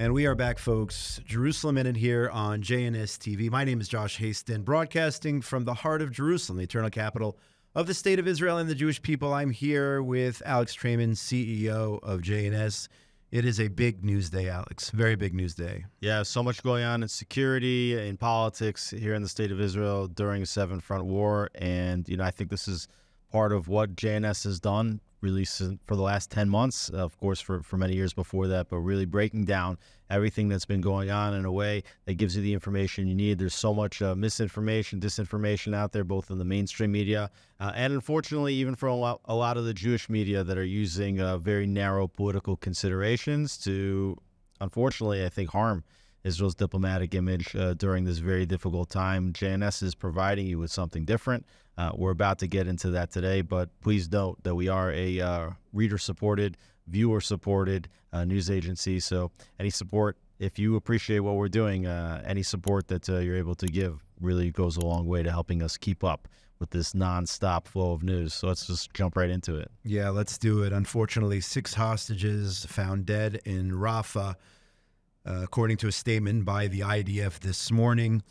And we are back, folks. Jerusalem Minute here on JNS TV. My name is Josh Hasten, broadcasting from the heart of Jerusalem, the eternal capital of the state of Israel and the Jewish people. I'm here with Alex Traiman, CEO of JNS. It is a big news day, Alex. Very big news day. Yeah, so much going on in security, in politics here in the state of Israel during a seven-front war. And, I think this is part of what JNS has done, really, for the last 10 months, of course, for many years before that, but really breaking down everything that's been going on in a way that gives you the information you need. There's so much misinformation, disinformation out there, both in the mainstream media and, unfortunately, even from a lot of the Jewish media that are using very narrow political considerations to, unfortunately, I think, harm Israel's diplomatic image during this very difficult time. JNS is providing you with something different. We're about to get into that today, but please note that we are a reader-supported, viewer-supported news agency. So any support, if you appreciate what we're doing, any support that you're able to give really goes a long way to helping us keep up with this nonstop flow of news. So let's just jump right into it. Yeah, let's do it. Unfortunately, 6 hostages found dead in Rafah, according to a statement by the IDF this morning.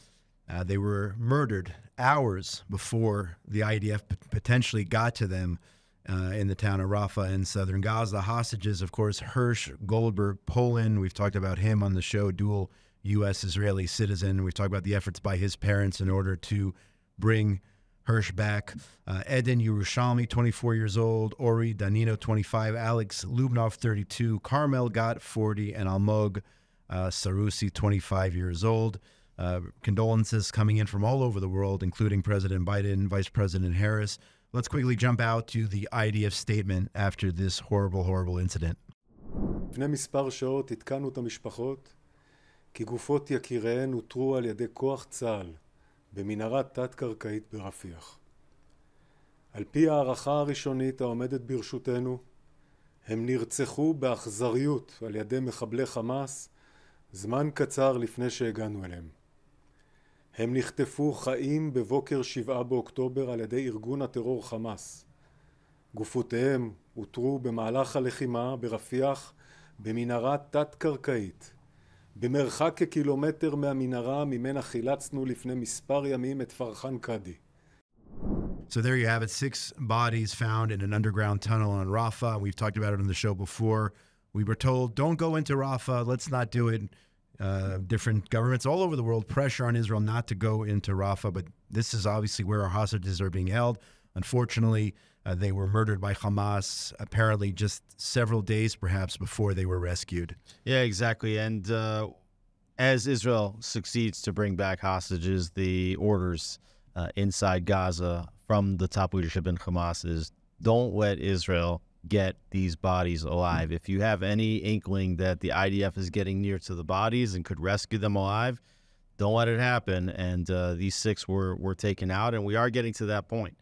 They were murdered hours before the IDF potentially got to them in the town of Rafah in southern Gaza. The hostages, of course, Hersh Goldberg, Poland. We've talked about him on the show, dual U.S.-Israeli citizen. We've talked about the efforts by his parents in order to bring Hersh back. Eden Yerushalmi, 24 years old. Ori Danino, 25. Alex Lubnov, 32. Carmel Gat, 40. And Almog Sarusi, 25 years old. Condolences coming in from all over the world, including President Biden, Vice President Harris. Let's quickly jump out to the IDF statement after this horrible, horrible incident. לפני מספר שעות התקנו את המשפחות כי גופות יקיריהן הותרו על ידי כוח צה"ל במנהרה תת-קרקעית ברפיח. על פי הערכה הראשונית העומדת ברשותנו, הם נרצחו באכזריות על ידי מחבלי חמאס זמן קצר לפני שהגענו אליהם. הם נחטפו חיים בבוקר 7 באוקטובר על ידי ארגון הטרור חמאס. גופותיהם הותרו במהלך הלחימה ברפיח במנהרה תת-קרקעית. במרחק כקילומטר מהמנהרה ממנה חילצנו לפני מספר ימים את פרחן קדי. So there you have it, 6 bodies found in an underground tunnel on Rafah. We've talked about it on the show before. We were told, don't go into Rafah, let's not do it. Different governments all over the world pressure on Israel not to go into Rafah, but this is obviously where our hostages are being held. Unfortunately, they were murdered by Hamas, apparently just several days perhaps before they were rescued. Yeah, exactly. And as Israel succeeds to bring back hostages, the orders inside Gaza from the top leadership in Hamas is don't let Israel get these bodies alive. If you have any inkling that the IDF is getting near to the bodies and could rescue them alive, don't let it happen. And these 6 were taken out, and we are getting to that point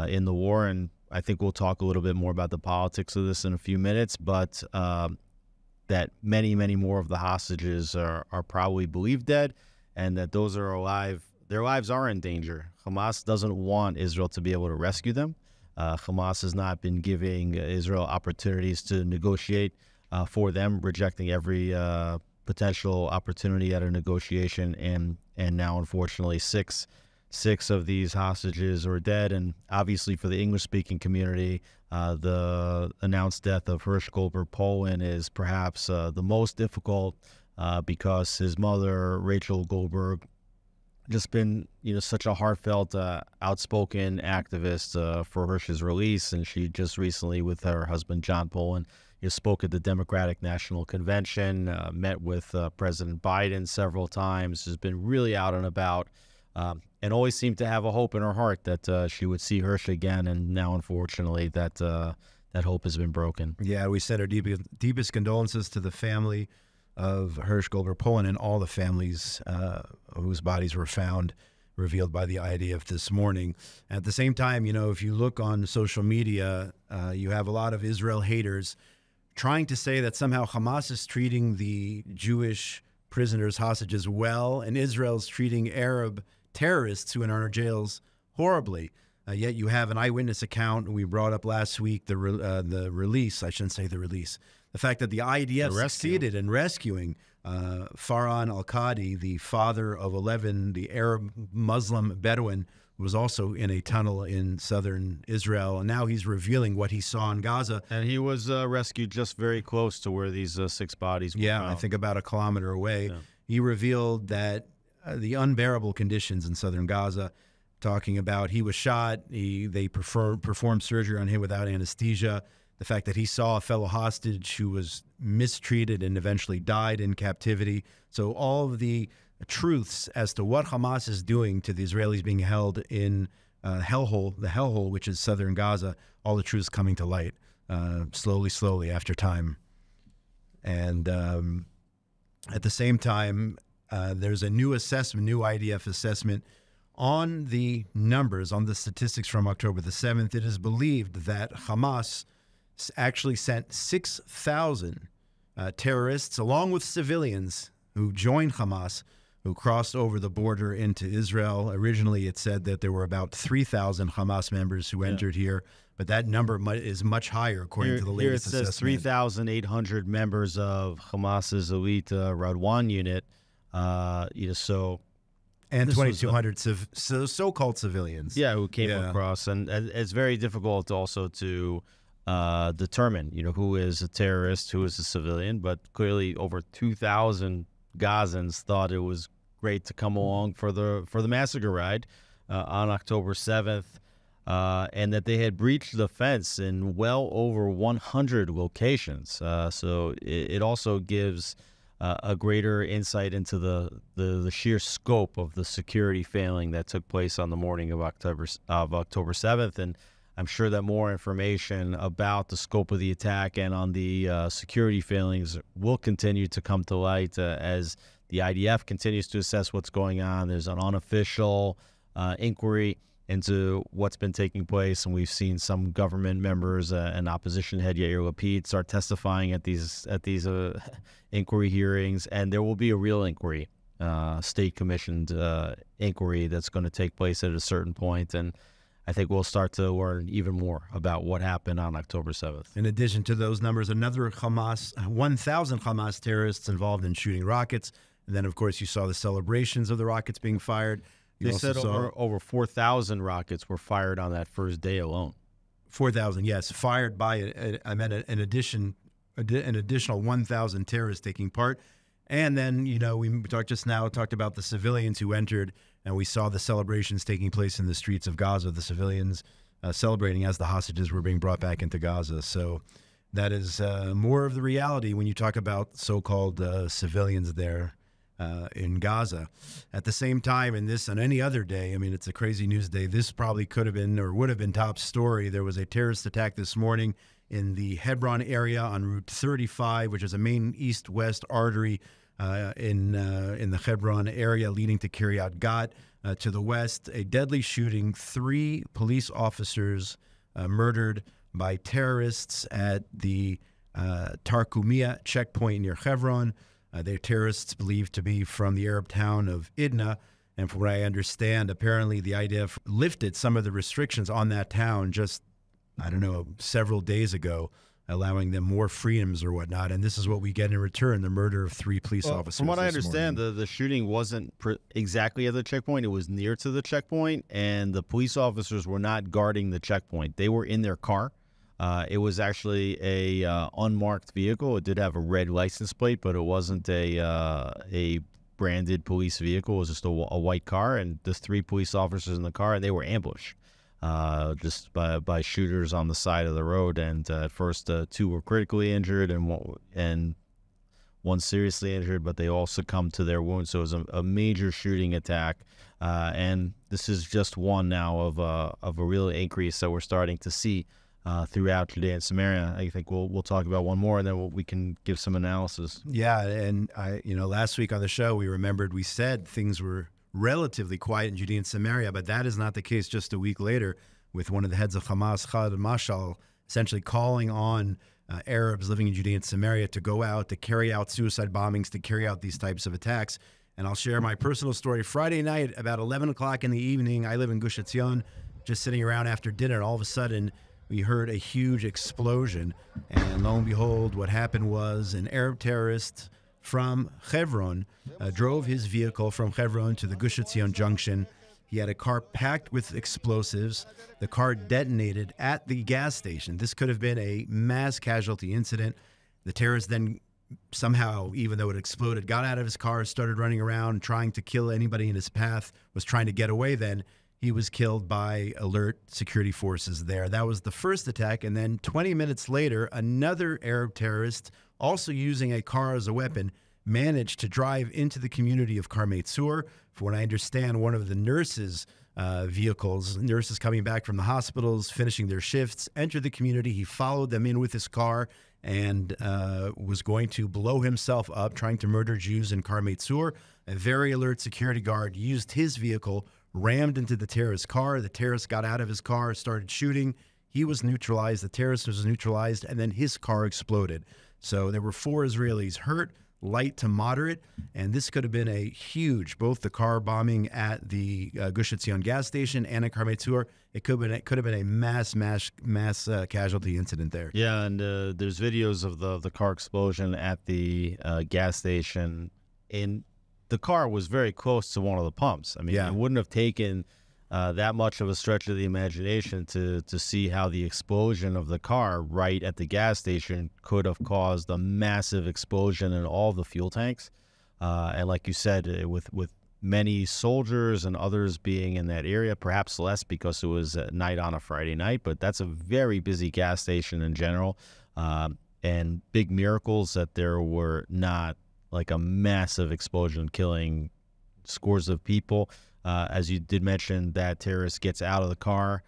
in the war. And I think we'll talk a little bit more about the politics of this in a few minutes, but that many, many more of the hostages are probably believed dead, and that those are alive, their lives are in danger. Hamas doesn't want Israel to be able to rescue them. Hamas has not been giving Israel opportunities to negotiate for them, rejecting every potential opportunity at a negotiation. And now, unfortunately, six of these hostages are dead. And obviously, for the English-speaking community, the announced death of Hersh Goldberg, Poland, is perhaps the most difficult because his mother, Rachel Goldberg, just been, such a heartfelt, outspoken activist for Hersh's release. And she just recently, with her husband, John Poland, spoke at the Democratic National Convention, met with President Biden several times, has been really out and about, and always seemed to have a hope in her heart that she would see Hersh again. And now, unfortunately, that hope has been broken. Yeah, we send our deepest condolences to the family of Hersh Goldberg, Poland, and all the families whose bodies were found, revealed by the IDF this morning. At the same time, if you look on social media, you have a lot of Israel haters trying to say that somehow Hamas is treating the Jewish prisoners, hostages well, and Israel's treating Arab terrorists who are in our jails horribly. Yet you have an eyewitness account we brought up last week, the release, I shouldn't say the release, the fact that the IDF succeeded in rescuing Farhan al-Qadi, the father of 11, the Arab Muslim Bedouin, was also in a tunnel in southern Israel. And now he's revealing what he saw in Gaza. And he was rescued just very close to where these 6 bodies were found. I think about a kilometer away. Yeah. He revealed that the unbearable conditions in southern Gaza, talking about he was shot, they performed surgery on him without anesthesia, the fact that he saw a fellow hostage who was mistreated and eventually died in captivity. So all of the truths as to what Hamas is doing to the Israelis being held in the hellhole, which is southern Gaza, all the truths coming to light slowly after time. And at the same time, there's a new IDF assessment on the numbers, on the statistics from October the 7th. It is believed that Hamas actually sent 6,000 terrorists, along with civilians who joined Hamas, who crossed over the border into Israel. Originally, it said that there were about 3,000 Hamas members who entered here, but that number is much higher, according to the latest assessment. Here it says 3,800 members of Hamas's elite Radwan unit. And 2,200 so-called civilians. Yeah, who came across. And it's very difficult also to determine, who is a terrorist, who is a civilian. But clearly over 2,000 Gazans thought it was great to come along for the massacre ride on October 7th, and that they had breached the fence in well over 100 locations. So it also gives a greater insight into the sheer scope of the security failing that took place on the morning of October 7th. And I'm sure that more information about the scope of the attack and on the security failings will continue to come to light as the IDF continues to assess what's going on. There's an unofficial inquiry into what's been taking place, and we've seen some government members and opposition head Yair Lapid start testifying at these inquiry hearings, and there will be a real inquiry, state-commissioned inquiry that's going to take place at a certain point, and I think we'll start to learn even more about what happened on October 7th. In addition to those numbers, another 1,000 Hamas terrorists involved in shooting rockets, and then, of course, you saw the celebrations of the rockets being fired. They said over 4,000 rockets were fired on that first day alone. 4,000, yes, fired by an additional 1,000 terrorists taking part. And then, we talked about the civilians who entered, and we saw the celebrations taking place in the streets of Gaza, the civilians celebrating as the hostages were being brought back into Gaza. So that is more of the reality when you talk about so-called civilians there in Gaza. At the same time, on any other day, it's a crazy news day. This probably could have been or would have been top story. There was a terrorist attack this morning in the Hebron area on Route 35, which is a main east-west artery in the Hebron area leading to Kiryat Gat. To the west, a deadly shooting, 3 police officers murdered by terrorists at the Tarkumia checkpoint near Hebron. They're terrorists believed to be from the Arab town of Idna. And from what I understand, apparently the IDF lifted some of the restrictions on that town just, several days ago, allowing them more freedoms or whatnot. And this is what we get in return, the murder of 3 police officers. From what I understand, the shooting wasn't exactly at the checkpoint. It was near to the checkpoint, and the police officers were not guarding the checkpoint. They were in their car. It was actually a unmarked vehicle. It did have a red license plate, but it wasn't a branded police vehicle. It was just a white car, and there's 3 police officers in the car, and they were ambushed just by shooters on the side of the road. And at first, 2 were critically injured and one seriously injured, but they all succumbed to their wounds. So it was a major shooting attack, and this is just one now of a real increase that we're starting to see throughout Judea and Samaria. I think we'll talk about one more, and then we can give some analysis. Yeah, and last week on the show, we said things were relatively quiet in Judea and Samaria, but that is not the case just a week later, with one of the heads of Hamas, Khalid Mashal, essentially calling on Arabs living in Judea and Samaria to go out, to carry out suicide bombings, to carry out these types of attacks. And I'll share my personal story. Friday night, about 11 o'clock in the evening, I live in Gush Etzion, just sitting around after dinner, and all of a sudden, we heard a huge explosion, and lo and behold, what happened was an Arab terrorist from Hebron, drove his vehicle from Hebron to the Gush Etzion junction. He had a car packed with explosives. The car detonated at the gas station. This could have been a mass casualty incident. The terrorist then somehow, even though it exploded, got out of his car, started running around, trying to kill anybody in his path, was trying to get away then. He was killed by alert security forces there. That was the first attack. And then 20 minutes later, another Arab terrorist, also using a car as a weapon, managed to drive into the community of Karmei Tzur. For what I understand, one of the nurses' vehicles, nurses coming back from the hospitals, finishing their shifts, entered the community. He followed them in with his car and was going to blow himself up, trying to murder Jews in Karmei Tzur. A very alert security guard used his vehicle, rammed into the terrorist's car. The terrorist got out of his car, started shooting. He was neutralized. The terrorist was neutralized, and then his car exploded. So there were 4 Israelis hurt, light to moderate, and this could have been a huge, both the car bombing at the Gush Etzion gas station and at Karmei Tzur. It could have been a mass casualty incident there. Yeah, and there's videos of the car explosion at the gas station, and the car was very close to one of the pumps. I mean, It wouldn't have taken that much of a stretch of the imagination to see how the explosion of the car right at the gas station could have caused a massive explosion in all the fuel tanks. And like you said, with many soldiers and others being in that area, perhaps less because it was at night on a Friday night, but that's a very busy gas station in general. And big miracles that there were not like a massive explosion killing scores of people. As you did mention, that terrorist gets out of the car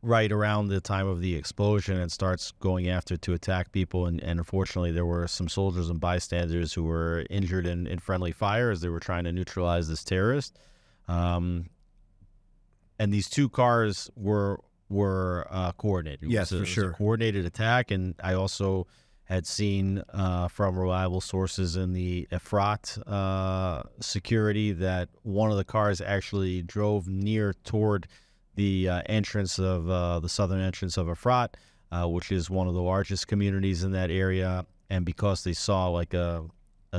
right around the time of the explosion and starts going after to attack people. And unfortunately, there were some soldiers and bystanders who were injured in friendly fire as they were trying to neutralize this terrorist. And these 2 cars were coordinated. Yes, for sure. It was a coordinated attack. And I also had seen from reliable sources in the Efrat security that one of the cars actually drove near toward the entrance of the southern entrance of Efrat, which is one of the largest communities in that area. And because they saw like a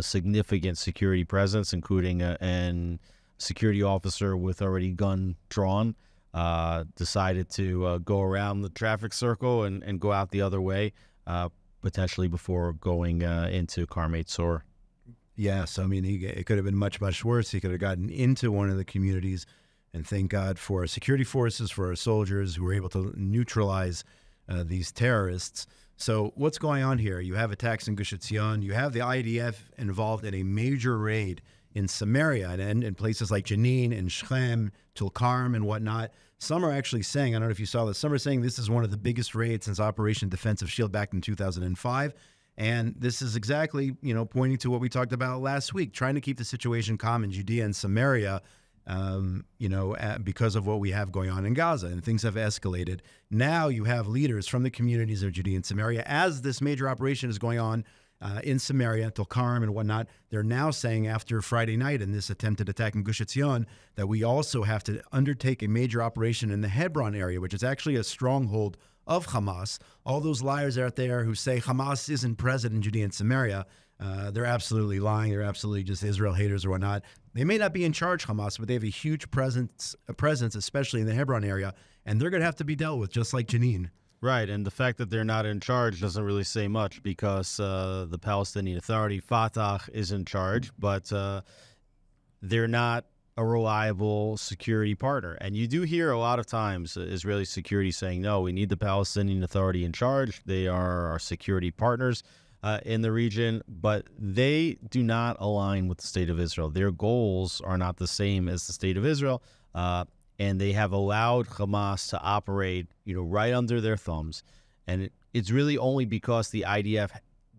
significant security presence, including a security officer with already gun drawn, decided to go around the traffic circle and go out the other way, potentially before going into Karmei Tzur. Yes, I mean, it could have been much, much worse. He could have gotten into one of the communities, and thank God for our security forces, for our soldiers who were able to neutralize these terrorists. So what's going on here? You have attacks in Gush Etzion. You have the IDF involved in a major raid in Samaria and in places like Jenin and Shechem, Tulkarm, and whatnot. Some are actually saying, I don't know if you saw this, some are saying this is one of the biggest raids since Operation Defensive Shield back in 2005. And this is exactly, pointing to what we talked about last week, trying to keep the situation calm in Judea and Samaria, because of what we have going on in Gaza, and things have escalated. Now you have leaders from the communities of Judea and Samaria, as this major operation is going on in Samaria, Tulkarm and whatnot. They're now saying after Friday night and this attempted attack in Gush Etzion that we also have to undertake a major operation in the Hebron area, which is actually a stronghold of Hamas. All those liars out there who say Hamas isn't present in Judea and Samaria, they're absolutely lying. They're absolutely just Israel haters or whatnot. They may not be in charge, Hamas, but they have a huge presence, especially in the Hebron area, and they're going to have to be dealt with, just like Jenin. Right, and the fact that they're not in charge doesn't really say much because the Palestinian Authority, Fatah, is in charge, but they're not a reliable security partner. And you do hear a lot of times Israeli security saying, no, we need the Palestinian Authority in charge. They are our security partners in the region, but they do not align with the state of Israel. Their goals are not the same as the state of Israel. And they have allowed Hamas to operate, right under their thumbs. And it's really only because the IDF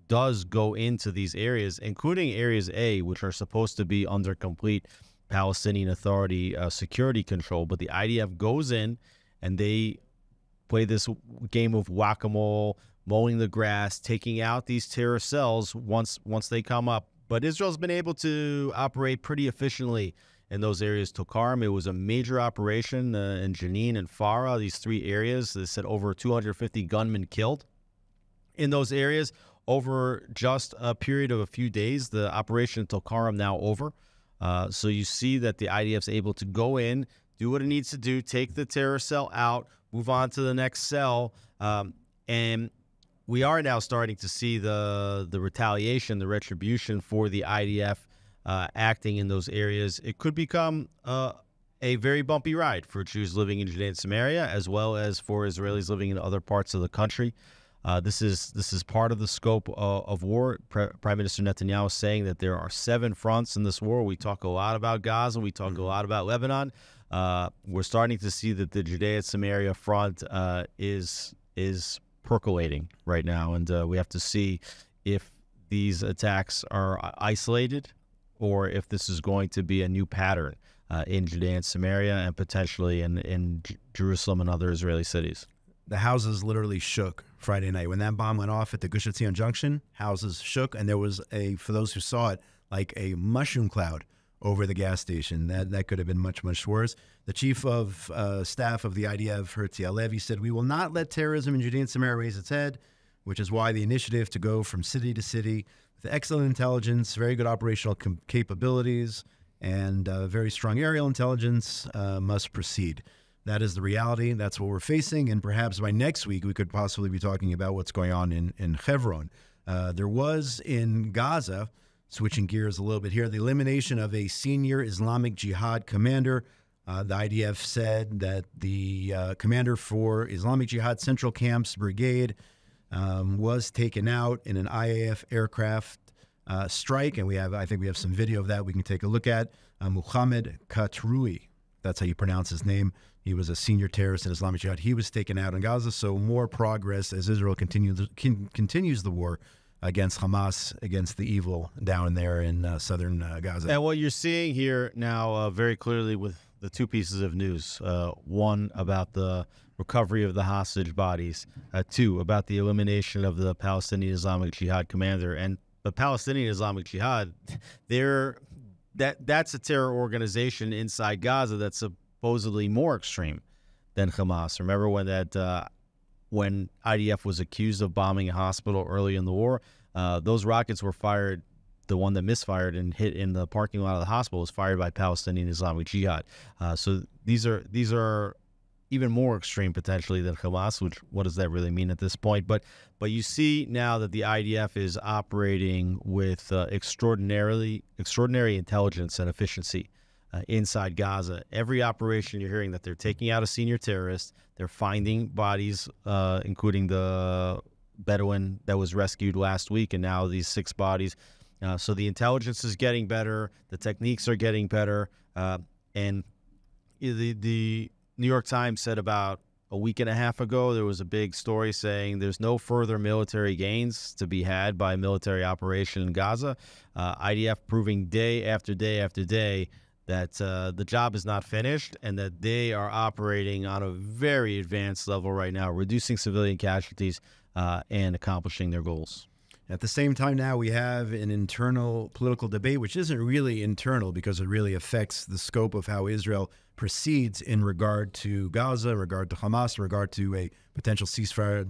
does go into these areas, including Areas A, which are supposed to be under complete Palestinian Authority security control. But the IDF goes in and they play this game of whack-a-mole, mowing the grass, taking out these terrorist cells once they come up. But Israel's been able to operate pretty efficiently in those areas. Tulkarm, it was a major operation in Jenin and Farah, these 3 areas. They said over 250 gunmen killed in those areas. over just a period of a few days. The operation Tulkarm now over. So you see that the IDF's able to go in, do what it needs to do, take the terror cell out, move on to the next cell, and we are now starting to see the retaliation, the retribution for the IDF acting in those areas. It could become a very bumpy ride for Jews living in Judea and Samaria, as well as for Israelis living in other parts of the country. This is part of the scope of war. Prime Minister Netanyahu is saying that there are 7 fronts in this war. We talk a lot about Gaza. We talk a lot about Lebanon. We're starting to see that the Judea and Samaria front is percolating right now, and we have to see if these attacks are isolated or if this is going to be a new pattern in Judea and Samaria and potentially in Jerusalem and other Israeli cities. The houses literally shook Friday night. When that bomb went off at the Gush Etzion Junction, houses shook, and there was for those who saw it, like a mushroom cloud over the gas station. That could have been much, much worse. The chief of staff of the IDF, Herzi Halevi, said, "We will not let terrorism in Judea and Samaria raise its head," which is why the initiative to go from city to city with excellent intelligence, very good operational capabilities, and very strong aerial intelligence must proceed. That is the reality. That's what we're facing. And perhaps by next week, we could possibly be talking about what's going on in Hebron. There was in Gaza, switching gears a little bit here, the elimination of a senior Islamic Jihad commander. The IDF said that the commander for Islamic Jihad Central Camps Brigade was taken out in an IAF aircraft strike. And I think we have some video of that we can take a look at. Muhammad Katroui, that's how you pronounce his name. He was a senior terrorist in Islamic Jihad. He was taken out in Gaza. So more progress as Israel continues the war against Hamas, against the evil down there in southern Gaza. And what you're seeing here now very clearly with the 2 pieces of news, one about the recovery of the hostage bodies, 2 about the elimination of the Palestinian Islamic Jihad commander. And the Palestinian Islamic Jihad, that's a terror organization inside Gaza that's supposedly more extreme than Hamas. Remember when IDF was accused of bombing a hospital early in the war, those rockets were fired. The one that misfired and hit in the parking lot of the hospital was fired by Palestinian Islamic Jihad. So these are even more extreme potentially than Hamas. Which, what does that really mean at this point? But you see now that the IDF is operating with extraordinary intelligence and efficiency inside Gaza. Every operation you're hearing that they're taking out a senior terrorist, they're finding bodies, including the Bedouin that was rescued last week, and now these 6 bodies. So the intelligence is getting better, the techniques are getting better, and the New York Times said about a week and a half ago, there was a big story saying there's no further military gains to be had by military operation in Gaza. IDF proving day after day after day that the job is not finished and that they are operating on a very advanced level right now, reducing civilian casualties and accomplishing their goals. At the same time now, we have an internal political debate, which isn't really internal because it really affects the scope of how Israel proceeds in regard to Gaza, in regard to Hamas, in regard to a potential ceasefire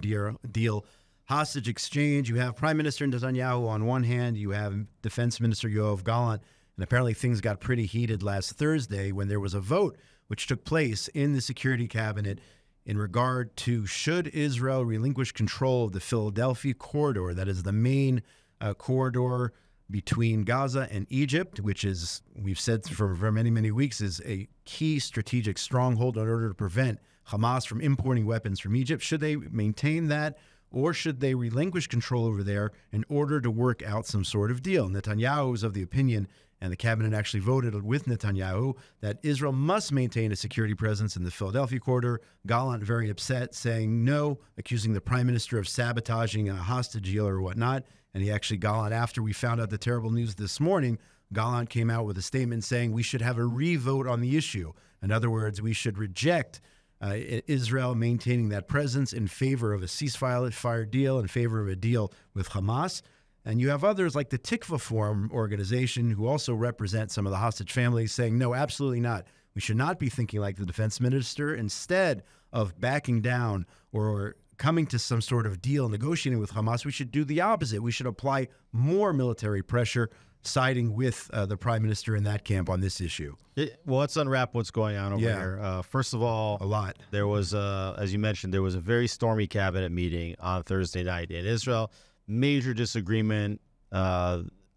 deal, hostage exchange. You have Prime Minister Netanyahu on one hand, you have Defense Minister Yoav Gallant, and apparently things got pretty heated last Thursday when there was a vote which took place in the Security Cabinet in regard to should Israel relinquish control of the Philadelphia corridor, that is the main corridor between Gaza and Egypt, which is, we've said for many, many weeks, is a key strategic stronghold in order to prevent Hamas from importing weapons from Egypt. Should they maintain that, or should they relinquish control over there in order to work out some sort of deal? Netanyahu is of the opinion, and the cabinet actually voted with Netanyahu, that Israel must maintain a security presence in the Philadelphia corridor. Gallant very upset, saying no, accusing the prime minister of sabotaging a hostage deal or whatnot. And Gallant, after we found out the terrible news this morning, Gallant came out with a statement saying we should have a re-vote on the issue. In other words, we should reject Israel maintaining that presence in favor of a ceasefire deal, in favor of a deal with Hamas. And you have others like the Tikva Forum organization who also represent some of the hostage families saying, no, absolutely not. We should not be thinking like the defense minister. Instead of backing down or coming to some sort of deal, negotiating with Hamas, we should do the opposite. We should apply more military pressure, siding with the prime minister in that camp on this issue. Well, let's unwrap what's going on over here. First of all, a lot. There was, as you mentioned, there was a very stormy cabinet meeting on Thursday night in Israel. Major disagreement.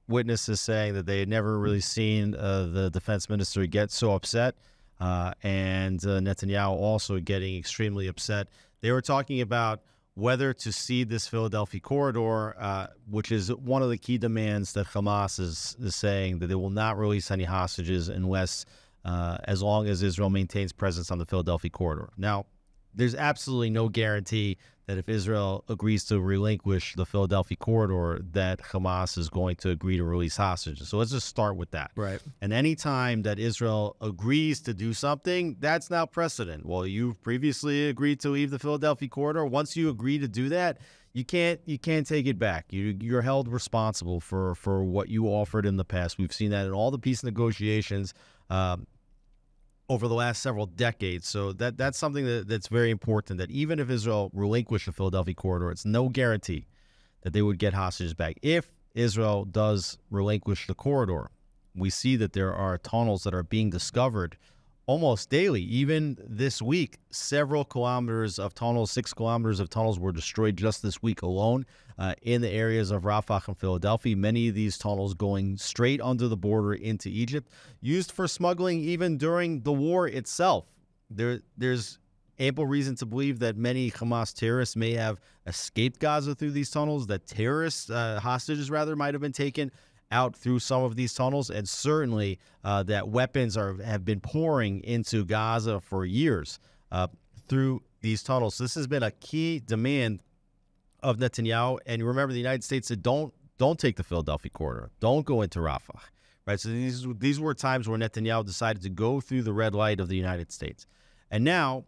Witnesses saying that they had never really seen the defense minister get so upset, and Netanyahu also getting extremely upset. They were talking about whether to cede this Philadelphia corridor, which is one of the key demands that Hamas is saying that they will not release any hostages unless, as long as Israel maintains presence on the Philadelphia corridor. Now, there's absolutely no guarantee that if Israel agrees to relinquish the Philadelphia corridor, that Hamas is going to agree to release hostages. So let's just start with that. Right. And any time that Israel agrees to do something, that's now precedent. Well, you previously agreed to leave the Philadelphia corridor. Once you agree to do that, you can't take it back. You're held responsible for what you offered in the past. We've seen that in all the peace negotiations over the last several decades. So that's something that's very important, that even if Israel relinquished the Philadelphia corridor, it's no guarantee that they would get hostages back. If Israel does relinquish the corridor, we see that there are tunnels that are being discovered almost daily. Even this week, several kilometers of tunnels, 6 kilometers of tunnels were destroyed just this week alone in the areas of Rafah and Philadelphia. Many of these tunnels going straight under the border into Egypt, used for smuggling even during the war itself. There's ample reason to believe that many Hamas terrorists may have escaped Gaza through these tunnels, that hostages might have been taken out through some of these tunnels, and certainly that weapons have been pouring into Gaza for years through these tunnels. This has been a key demand of Netanyahu. And you remember, the United States said, don't take the Philadelphia corridor, don't go into Rafah, right? So these were times where Netanyahu decided to go through the red light of the United States. And now,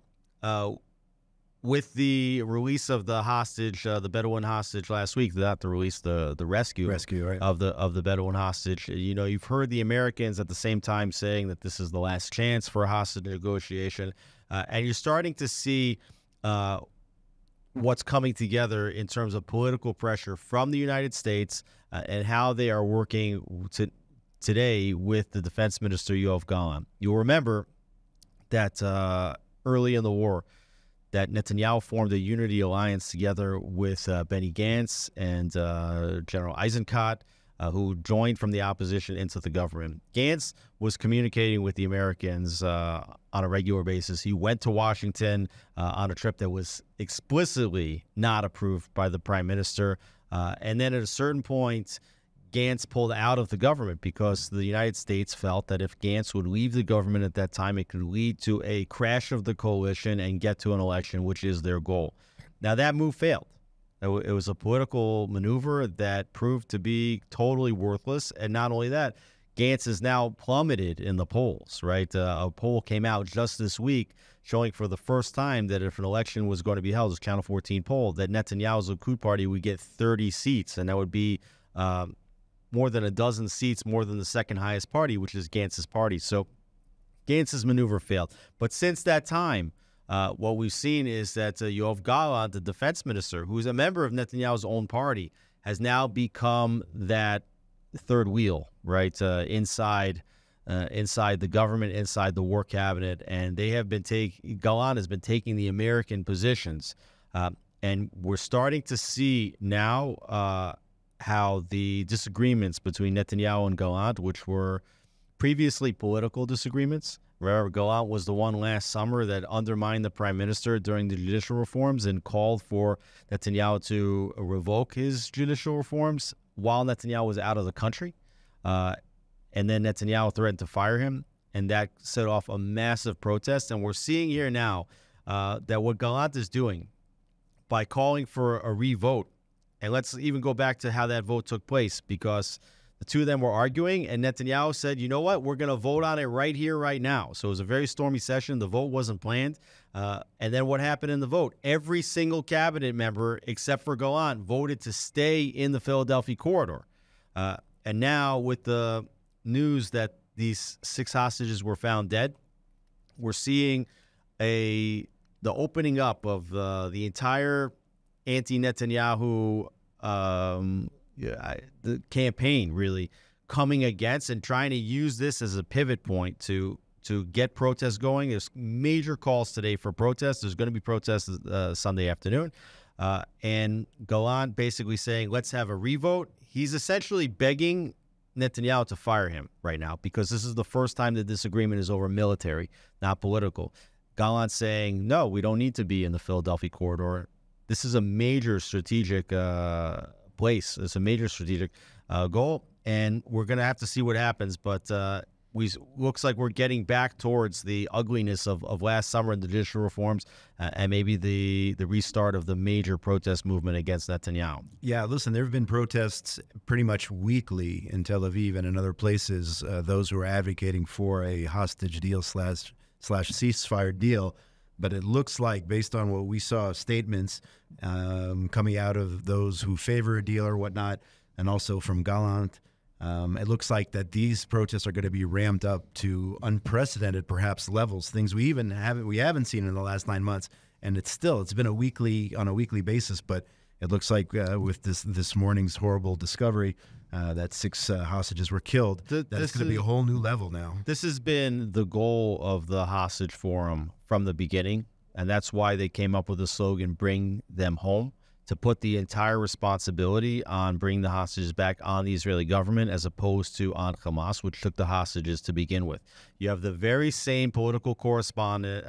with the release of the hostage, the Bedouin hostage last week, not the release, the rescue right, of the Bedouin hostage. You've heard the Americans at the same time saying that this is the last chance for a hostage negotiation, and you're starting to see what's coming together in terms of political pressure from the United States and how they are working today with the Defense Minister Yoav Gallant. You'll remember that early in the war, that Netanyahu formed a unity alliance together with Benny Gantz and General Eisenkot, who joined from the opposition into the government. Gantz was communicating with the Americans on a regular basis. He went to Washington on a trip that was explicitly not approved by the prime minister. And then at a certain point, Gantz pulled out of the government because the United States felt that if Gantz would leave the government at that time, it could lead to a crash of the coalition and get to an election, which is their goal. Now, that move failed. It was a political maneuver that proved to be totally worthless. And not only that, Gantz is now plummeted in the polls, right? A poll came out just this week showing for the first time that if an election was going to be held, this Channel 14 poll, that Netanyahu's Likud party would get 30 seats, and that would be more than a dozen seats, more than the second highest party, which is Gantz's party. So Gantz's maneuver failed. But since that time, what we've seen is that Yoav Gallant, the defense minister, who's a member of Netanyahu's own party, has now become that third wheel, right, inside the government, inside the war cabinet. And they have been Gallant has been taking the American positions. And we're starting to see now how the disagreements between Netanyahu and Gallant, which were previously political disagreements. Remember, Gallant was the one last summer that undermined the prime minister during the judicial reforms and called for Netanyahu to revoke his judicial reforms while Netanyahu was out of the country. And then Netanyahu threatened to fire him, and that set off a massive protest. And we're seeing here now that what Gallant is doing by calling for a revote. And let's even go back to how that vote took place, because the two of them were arguing, and Netanyahu said, you know what, we're going to vote on it right here, right now. So it was a very stormy session. The vote wasn't planned. And then what happened in the vote? Every single cabinet member, except for Gallant, voted to stay in the Philadelphia corridor. And now with the news that these 6 hostages were found dead, we're seeing the opening up of the entire anti-Netanyahu the campaign really coming against and trying to use this as a pivot point to get protests going. There's major calls today for protests. There's going to be protests Sunday afternoon. And Gallant basically saying, let's have a revote. He's essentially begging Netanyahu to fire him right now because this is the first time that this agreement is over military, not political. Gallant saying, no, we don't need to be in the Philadelphia corridor. This is a major strategic place. It's a major strategic goal, and we're going to have to see what happens. But looks like we're getting back towards the ugliness of last summer in the judicial reforms and maybe the restart of the major protest movement against Netanyahu. Yeah, listen, there have been protests pretty much weekly in Tel Aviv and in other places, those who are advocating for a hostage deal slash ceasefire deal. But it looks like, based on what we saw, statements coming out of those who favor a deal or whatnot, and also from Gallant, it looks like that these protests are going to be ramped up to unprecedented, perhaps, levels, things we haven't seen in the last 9 months. And it's been on a weekly basis, but it looks like with this morning's horrible discovery that 6 hostages were killed, that's going to be a whole new level now. This has been the goal of the hostage forum from the beginning, and that's why they came up with the slogan, bring them home, to put the entire responsibility on bringing the hostages back on the Israeli government as opposed to on Hamas, which took the hostages to begin with. You have the very same political correspondent,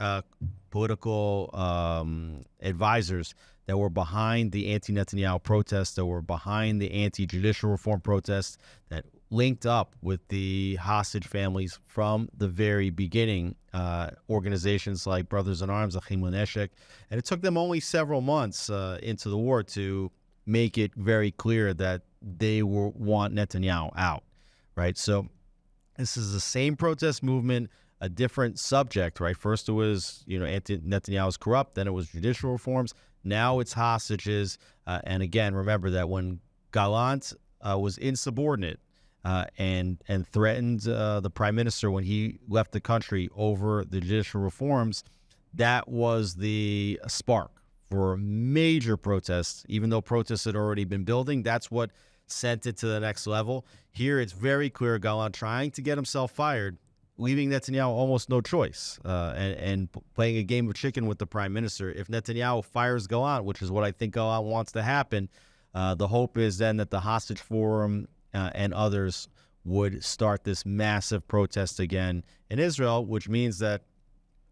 advisors that were behind the anti-Netanyahu protests, that were behind the anti-judicial reform protests, that linked up with the hostage families from the very beginning, organizations like Brothers in Arms, Achim L'Neshek, and it took them only several months into the war to make it very clear that they want Netanyahu out, right? So this is the same protest movement, a different subject, right? First it was, Netanyahu's corrupt, then it was judicial reforms, now it's hostages, and again, remember that when Gallant was insubordinate, and threatened the prime minister when he left the country over the judicial reforms, that was the spark for major protests. Even though protests had already been building, that's what sent it to the next level. Here it's very clear Gallant trying to get himself fired, leaving Netanyahu almost no choice, and playing a game of chicken with the prime minister. If Netanyahu fires Gallant, which is what I think Gallant wants to happen, the hope is then that the hostage forum and others would start this massive protest again in Israel, which means that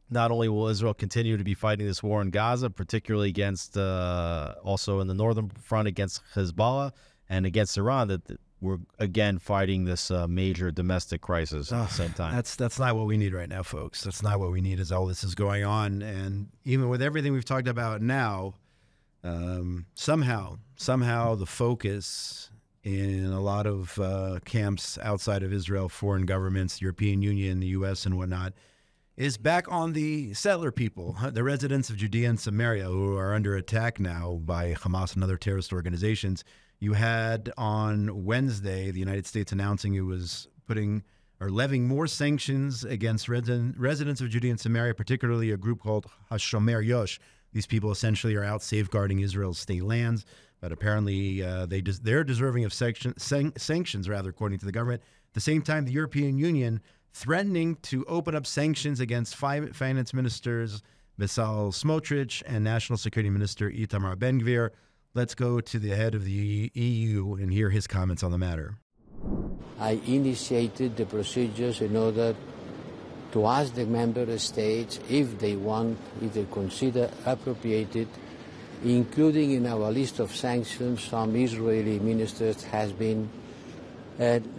not only will Israel continue to be fighting this war in Gaza, particularly against also in the northern front against Hezbollah and against Iran, that we're again fighting this major domestic crisis at the same time. That's not what we need right now, folks. That's not what we need as all this is going on. And even with everything we've talked about now, somehow the focus in a lot of camps outside of Israel, foreign governments, European Union, the U.S. and whatnot, is back on the settler people, the residents of Judea and Samaria, who are under attack now by Hamas and other terrorist organizations. You had on Wednesday the United States announcing it was levying more sanctions against residents of Judea and Samaria, particularly a group called Hashomer Yosh. These people essentially are out safeguarding Israel's state lands. But apparently they're deserving of sanctions, rather, according to the government. At the same time, the European Union threatening to open up sanctions against finance ministers Bezalel Smotrich and National Security Minister Itamar Ben-Gvir. Let's go to the head of the EU and hear his comments on the matter. I initiated the procedures in order to ask the member states if they consider appropriate, including in our list of sanctions, some Israeli ministers has been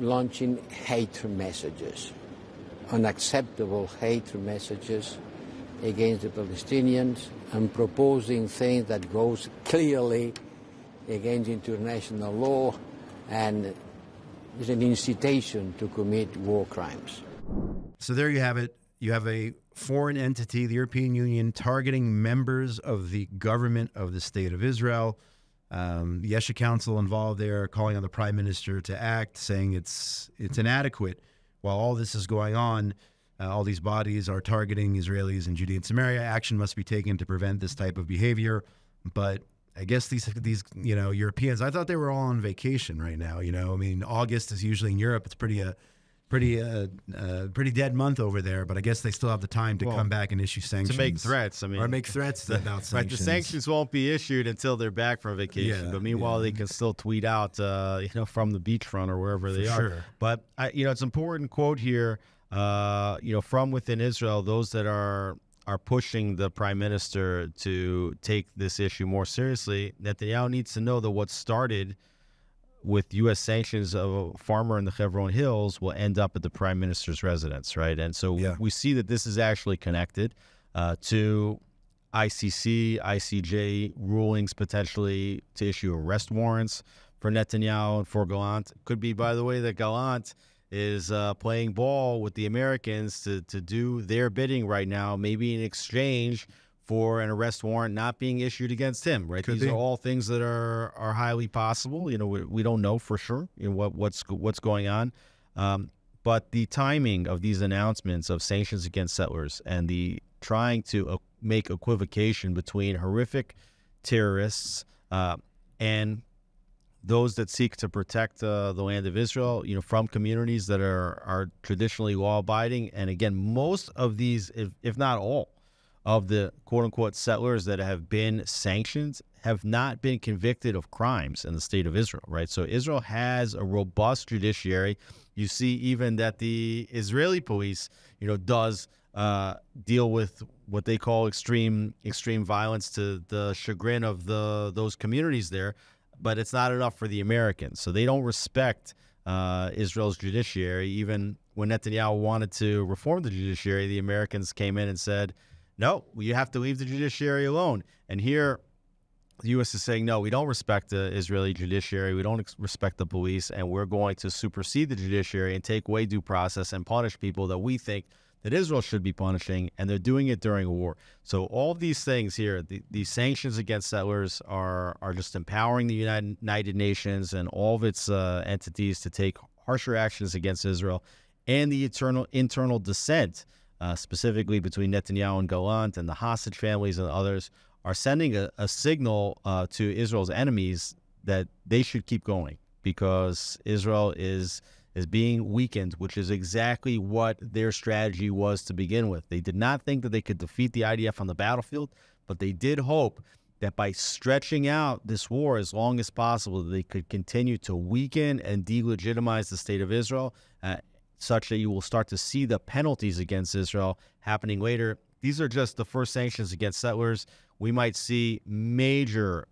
launching hate messages, unacceptable hate messages against the Palestinians, and proposing things that goes clearly against international law and is an incitation to commit war crimes. So there you have it. You have a foreign entity, the European Union, targeting members of the government of the State of Israel. The Yesha Council involved there, calling on the Prime Minister to act, saying it's inadequate. While all this is going on, all these bodies are targeting Israelis in Judea and Samaria. Action must be taken to prevent this type of behavior. But I guess these Europeans, I thought they were all on vacation right now. I mean, August is usually in Europe. It's pretty dead month over there, but I guess they still have the time to come back and issue sanctions. To make threats. I mean, or make threats about sanctions. Right, the sanctions won't be issued until they're back from vacation. But meanwhile, they can still tweet out, from the beachfront or wherever they are. Sure. But it's an important quote here. From within Israel, those that are pushing the prime minister to take this issue more seriously. Netanyahu needs to know that what started with U.S. sanctions of a farmer in the Hebron Hills will end up at the prime minister's residence, right? And so we see that this is actually connected to ICC, ICJ rulings potentially to issue arrest warrants for Netanyahu and for Gallant. Could be, by the way, that Gallant is playing ball with the Americans to do their bidding right now, maybe in exchange for an arrest warrant not being issued against him, right? These are all things that are highly possible. We don't know for sure what's going on. But the timing of these announcements of sanctions against settlers and the trying to make equivocation between horrific terrorists and those that seek to protect the land of Israel, from communities that are traditionally law-abiding. And again, most of these, if not all, of the quote-unquote settlers that have been sanctioned have not been convicted of crimes in the state of Israel, right? So Israel has a robust judiciary. You see even that the Israeli police, does deal with what they call extreme violence to the chagrin of those communities there. But it's not enough for the Americans. So they don't respect Israel's judiciary. Even when Netanyahu wanted to reform the judiciary, the Americans came in and said, no, you have to leave the judiciary alone. And here the U.S. is saying, no, we don't respect the Israeli judiciary. We don't respect the police. And we're going to supersede the judiciary and take away due process and punish people that we think that Israel should be punishing, and they're doing it during a war. So all of these things here, these sanctions against settlers are just empowering the United Nations and all of its entities to take harsher actions against Israel, and the internal dissent, specifically between Netanyahu and Gallant and the hostage families and others, are sending a signal to Israel's enemies that they should keep going, because Israel is being weakened, which is exactly what their strategy was to begin with. They did not think that they could defeat the IDF on the battlefield, but they did hope that by stretching out this war as long as possible, they could continue to weaken and delegitimize the state of Israel, such that you will start to see the penalties against Israel happening later. These are just the first sanctions against settlers. We might see major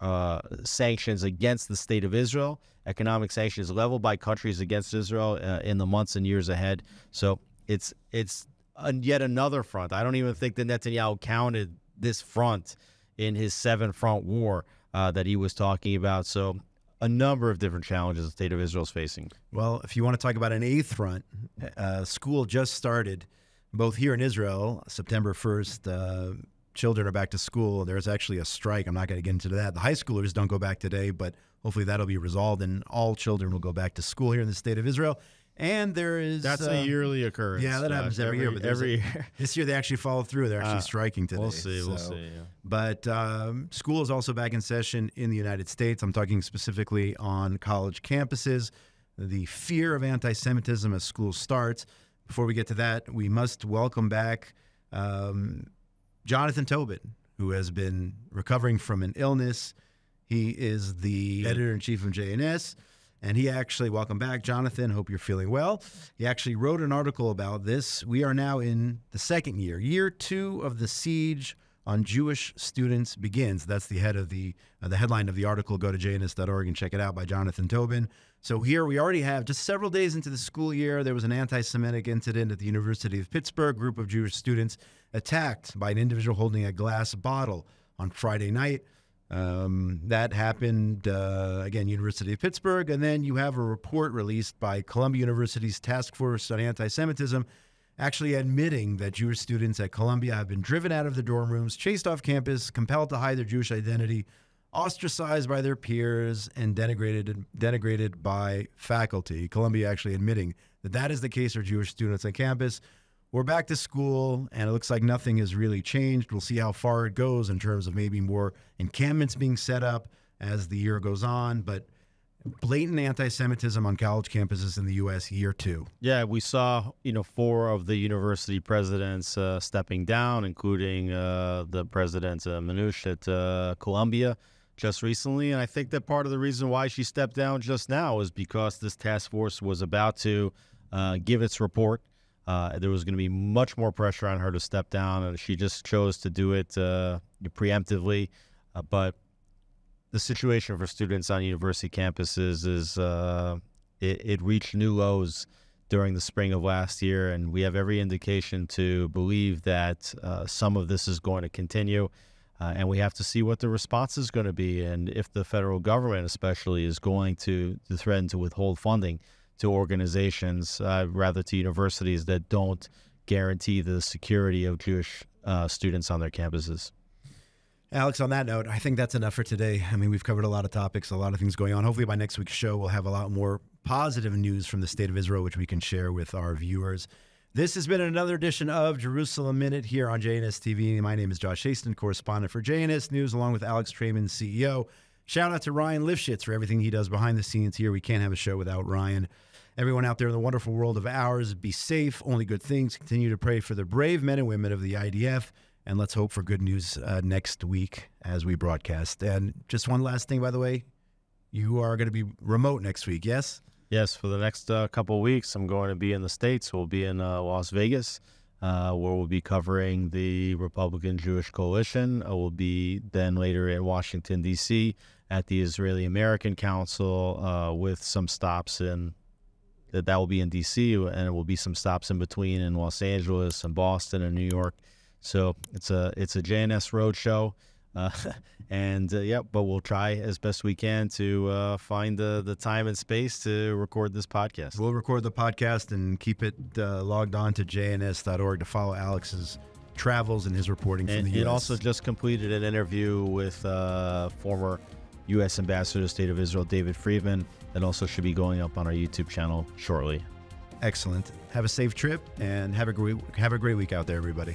sanctions against the state of Israel, economic sanctions leveled by countries against Israel in the months and years ahead. So it's yet another front. I don't even think that Netanyahu counted this front in his 7-front war that he was talking about. So a number of different challenges the state of Israel is facing. Well, if you want to talk about an 8th front, school just started, both here in Israel, September 1st. Children are back to school. There's actually a strike. I'm not going to get into that. The high schoolers don't go back today, but hopefully that'll be resolved and all children will go back to school here in the state of Israel. And there is... That's a yearly occurrence. Yeah, that happens every year. But every year. This year they actually followed through. They're actually striking today. We'll see. Yeah. But school is also back in session in the United States. I'm talking specifically on college campuses. The fear of anti-Semitism as school starts. Before we get to that, we must welcome back Jonathan Tobin, who has been recovering from an illness. He is the editor-in-chief of JNS, and he actually, welcome back, Jonathan, hope you're feeling well. He actually wrote an article about this. We are now in the second year. Year 2 of the siege on Jewish students begins. That's the head of the headline of the article. Go to jns.org and check it out, by Jonathan Tobin. So here we already have, just several days into the school year, there was an anti-Semitic incident at the University of Pittsburgh. A group of Jewish students attacked by an individual holding a glass bottle on Friday night. That happened, again, University of Pittsburgh. And then you have a report released by Columbia University's Task Force on Anti-Semitism, actually admitting that Jewish students at Columbia have been driven out of the dorm rooms, chased off campus, compelled to hide their Jewish identity, ostracized by their peers, and denigrated by faculty. Columbia actually admitting that that is the case for Jewish students on campus. We're back to school, and it looks like nothing has really changed. We'll see how far it goes in terms of maybe more encampments being set up. as the year goes on, but blatant anti-Semitism on college campuses in the U.S. year 2. Yeah, we saw, 4 of the university presidents stepping down, including the president, Manoush at Columbia just recently. And I think that part of the reason why she stepped down just now is because this task force was about to give its report. There was going to be much more pressure on her to step down, and she just chose to do it preemptively. But the situation for students on university campuses is it reached new lows during the spring of last year, and we have every indication to believe that some of this is going to continue, and we have to see what the response is going to be, and if the federal government especially is going to threaten to withhold funding to organizations, rather to universities that don't guarantee the security of Jewish students on their campuses. Alex, on that note, I think that's enough for today. I mean, we've covered a lot of topics, a lot of things going on. Hopefully by next week's show, we'll have a lot more positive news from the state of Israel, which we can share with our viewers. This has been another edition of Jerusalem Minute here on JNS TV. My name is Josh Hasten, correspondent for JNS News, along with Alex Traiman, CEO. Shout out to Ryan Lifshitz for everything he does behind the scenes here. We can't have a show without Ryan. Everyone out there in the wonderful world of ours, be safe, only good things. Continue to pray for the brave men and women of the IDF. And let's hope for good news next week as we broadcast. And just one last thing, by the way, you are going to be remote next week, yes? Yes, for the next couple of weeks, I'm going to be in the States. We'll be in Las Vegas, where we'll be covering the Republican Jewish Coalition. We'll be then later in Washington, D.C. at the Israeli-American Council with some stops in that will be in D.C., and there will be some stops in between in Los Angeles and Boston and New York. So it's a JNS roadshow, but we'll try as best we can to find the time and space to record this podcast. We'll record the podcast and keep it logged on to jns.org to follow Alex's travels and his reporting from the U.S. It also just completed an interview with former U.S. Ambassador to the State of Israel, David Friedman, that also should be going up on our YouTube channel shortly. Excellent. Have a safe trip and have a great week out there, everybody.